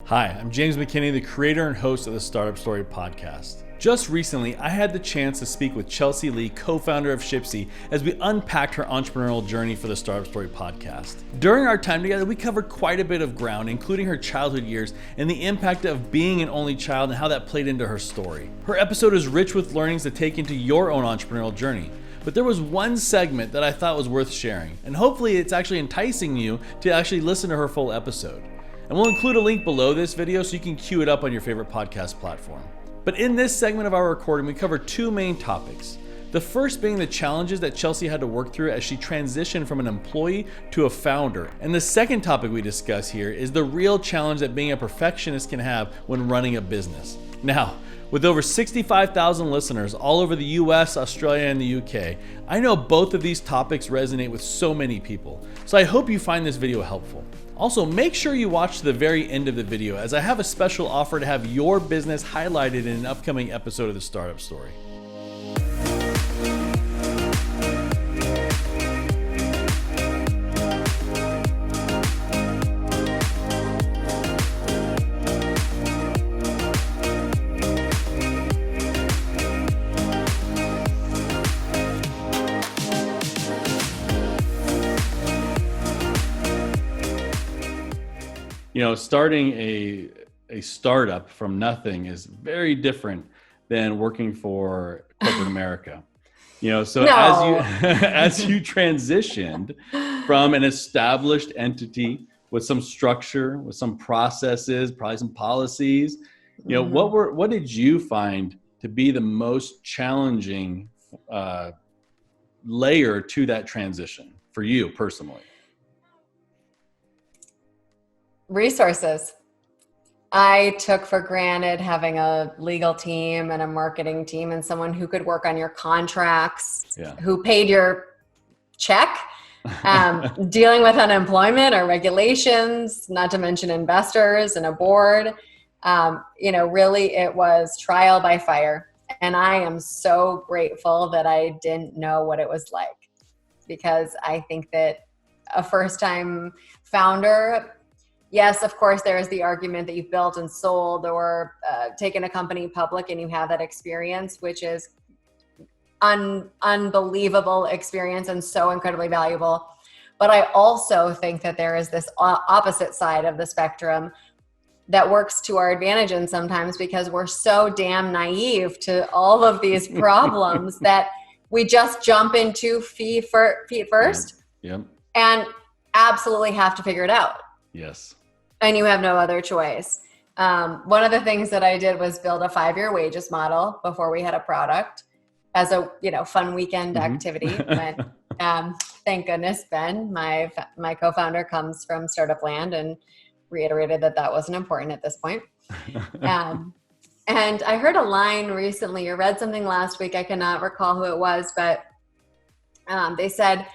Hi, I'm James McKinney, the creator and host of the Startup Story podcast. Just recently, I had the chance to speak with Chelsie Lee, co-founder of Shipsi, as we unpacked her entrepreneurial journey for the Startup Story podcast. During our time together, we covered quite a bit of ground, including her childhood years and the impact of being an only child and how that played into her story. Her episode is rich with learnings to take into your own entrepreneurial journey. But there was one segment that I thought was worth sharing, and hopefully it's actually enticing you to actually listen to her full episode. And we'll include a link below this video so you can queue it up on your favorite podcast platform. But in this segment of our recording, we cover two main topics. The first being the challenges that Chelsie had to work through as she transitioned from an employee to a founder. And the second topic we discuss here is the real challenge that being a perfectionist can have when running a business. Now, with over 65,000 listeners all over the US, Australia, and the UK, I know both of these topics resonate with so many people. So I hope you find this video helpful. Also, make sure you watch to the very end of the video, as I have a special offer to have your business highlighted in an upcoming episode of the Startup Story. You know, starting a startup from nothing is very different than working for corporate America. You know, so as you transitioned from an established entity with some structure, with some processes, probably some policies, you know, what did you find to be the most challenging layer to that transition for you personally? Resources. I took for granted having a legal team and a marketing team and someone who could work on your contracts, who paid your check, dealing with unemployment or regulations, not to mention investors and a board. Really it was trial by fire. And I am so grateful that I didn't know what it was like, because I think that a first-time founder, yes, of course, there is the argument that you've built and sold or taken a company public and you have that experience, which is unbelievable experience and so incredibly valuable. But I also think that there is this opposite side of the spectrum that works to our advantage, and sometimes because we're so damn naive to all of these problems that we just jump into feet first and absolutely have to figure it out. Yes. And you have no other choice. One of the things that I did was build a 5-year wages model before we had a product as a fun weekend activity. But thank goodness Ben, my co-founder, comes from Startup Land and reiterated that wasn't important at this point. And I heard a line recently, or read something last week, I cannot recall who it was, but they said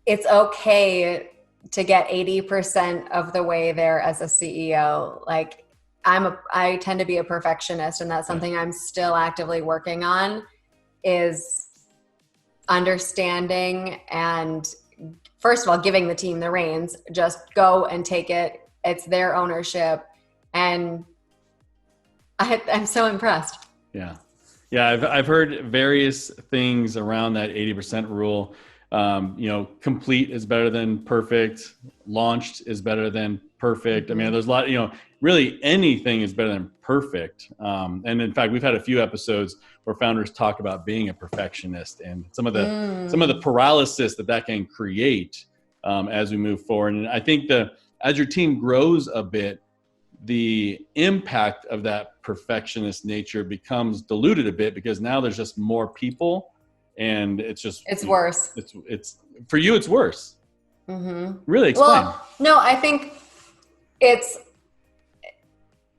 it's okay to get 80% of the way there as a CEO. Like I tend to be a perfectionist, and that's something I'm still actively working on, is understanding and first of all, giving the team the reins, just go and take it. It's their ownership. And I'm so impressed. Yeah. I've heard various things around that 80% rule. Complete is better than perfect. Launched is better than perfect. I mean, there's a lot, really anything is better than perfect. And in fact, we've had a few episodes where founders talk about being a perfectionist and some of the paralysis that can create as we move forward. And I think as your team grows a bit, the impact of that perfectionist nature becomes diluted a bit, because now there's just more people. And it's worse. It's for you, it's worse. Really explain. Well, no, I think it's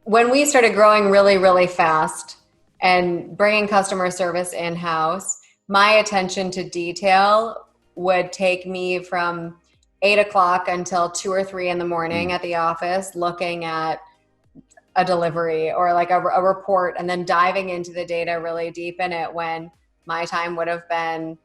when we started growing really, really fast and bringing customer service in-house, my attention to detail would take me from 8 o'clock until 2 or 3 in the morning at the office, looking at a delivery or like a report, and then diving into the data really deep in it, when my time would have been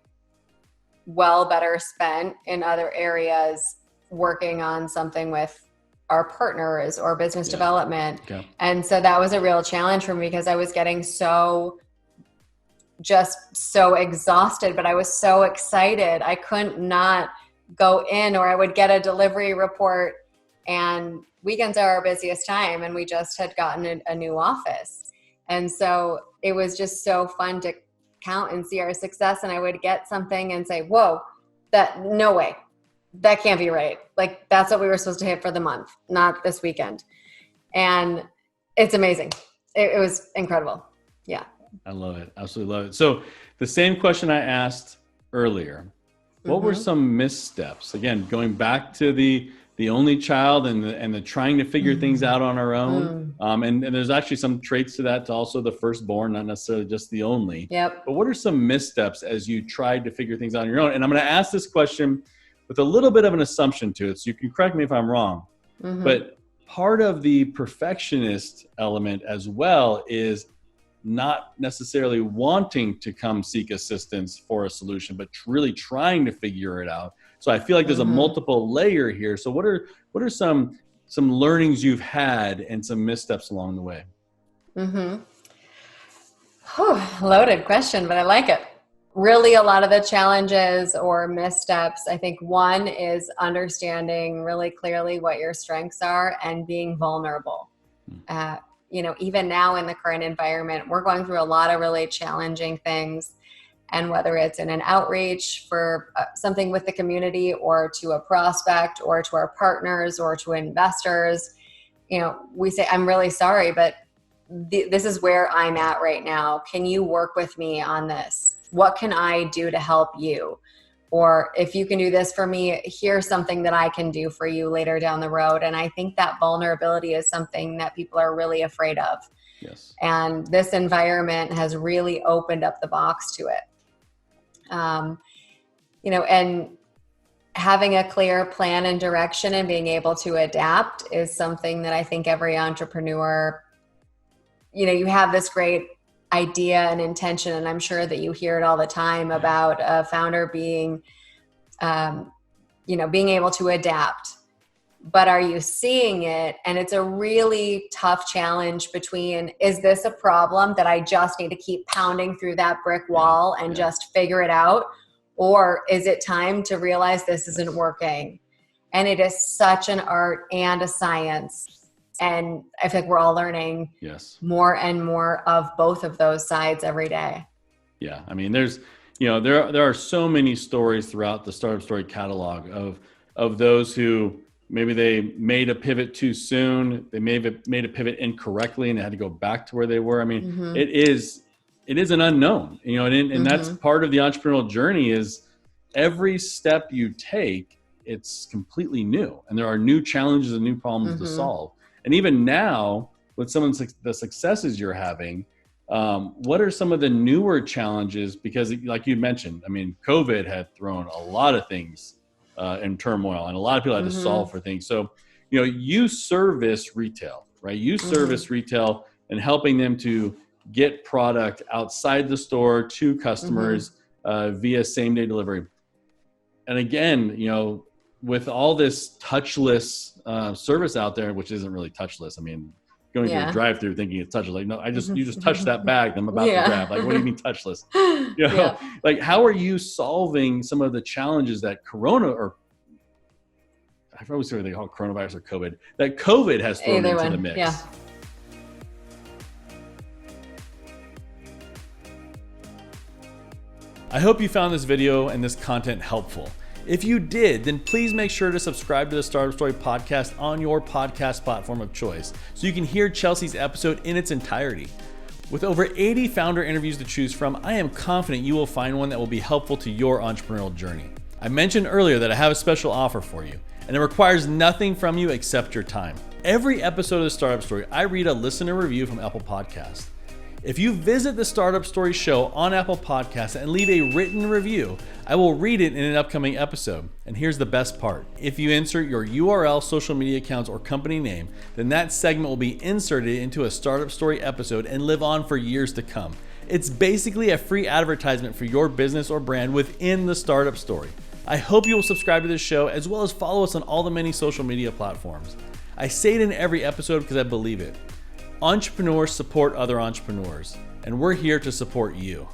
well better spent in other areas working on something with our partners or business development. Okay. And so that was a real challenge for me because I was getting so exhausted, but I was so excited. I couldn't not go in, or I would get a delivery report, and weekends are our busiest time. And we just had gotten a new office. And so it was just so fun to count and see our success. And I would get something and say, whoa, no way. That can't be right. Like, that's what we were supposed to hit for the month, not this weekend. And it's amazing. It was incredible. Yeah. I love it. Absolutely love it. So the same question I asked earlier, what were some missteps? Again, going back to the only child and the trying to figure things out on our own. And there's actually some traits to that, to also the firstborn, not necessarily just the only. Yep. But what are some missteps as you tried to figure things out on your own? And I'm going to ask this question with a little bit of an assumption to it, so you can correct me if I'm wrong. But part of the perfectionist element as well is not necessarily wanting to come seek assistance for a solution, but really trying to figure it out. So I feel like there's a multiple layer here. So what are some learnings you've had and some missteps along the way? Loaded question, but I like it. Really, a lot of the challenges or missteps, I think one is understanding really clearly what your strengths are and being vulnerable. Even now in the current environment, we're going through a lot of really challenging things. And whether it's in an outreach for something with the community, or to a prospect, or to our partners, or to investors, we say, I'm really sorry, but this is where I'm at right now. Can you work with me on this? What can I do to help you? Or if you can do this for me, here's something that I can do for you later down the road. And I think that vulnerability is something that people are really afraid of. Yes. And this environment has really opened up the box to it. And having a clear plan and direction and being able to adapt is something that I think every entrepreneur, you have this great idea and intention, and I'm sure that you hear it all the time about a founder being able to adapt. But are you seeing it? And it's a really tough challenge between, is this a problem that I just need to keep pounding through that brick wall and just figure it out? Or is it time to realize this isn't working? And it is such an art and a science. And I feel like we're all learning more and more of both of those sides every day. Yeah. I mean, there are so many stories throughout the Startup Story catalog of those who maybe they made a pivot too soon. They may have made a pivot incorrectly and they had to go back to where they were. I mean, it is an unknown, and that's part of the entrepreneurial journey. Is every step you take, it's completely new, and there are new challenges and new problems to solve. And even now, with some of the successes you're having, what are some of the newer challenges? Because like you mentioned, I mean, COVID had thrown a lot of things in turmoil, and a lot of people had to solve for things. So, you service retail, right? You service retail and helping them to get product outside the store to customers via same-day delivery. And again, with all this touchless service out there, which isn't really touchless. I mean, going through a drive-through thinking it's touchless. Like, no, you just touch that bag that I'm about to grab. Like, what do you mean touchless? Like, how are you solving some of the challenges that Corona, or I always say they call it coronavirus or COVID, that COVID has thrown into the mix? Yeah. I hope you found this video and this content helpful. If you did, then please make sure to subscribe to the Startup Story podcast on your podcast platform of choice so you can hear Chelsea's episode in its entirety. With over 80 founder interviews to choose from, I am confident you will find one that will be helpful to your entrepreneurial journey. I mentioned earlier that I have a special offer for you, and it requires nothing from you except your time. Every episode of the Startup Story, I read a listener review from Apple Podcasts. If you visit the Startup Story show on Apple Podcasts and leave a written review, I will read it in an upcoming episode. And here's the best part. If you insert your URL, social media accounts, or company name, then that segment will be inserted into a Startup Story episode and live on for years to come. It's basically a free advertisement for your business or brand within the Startup Story. I hope you will subscribe to this show as well as follow us on all the many social media platforms. I say it in every episode because I believe it. Entrepreneurs support other entrepreneurs, and we're here to support you.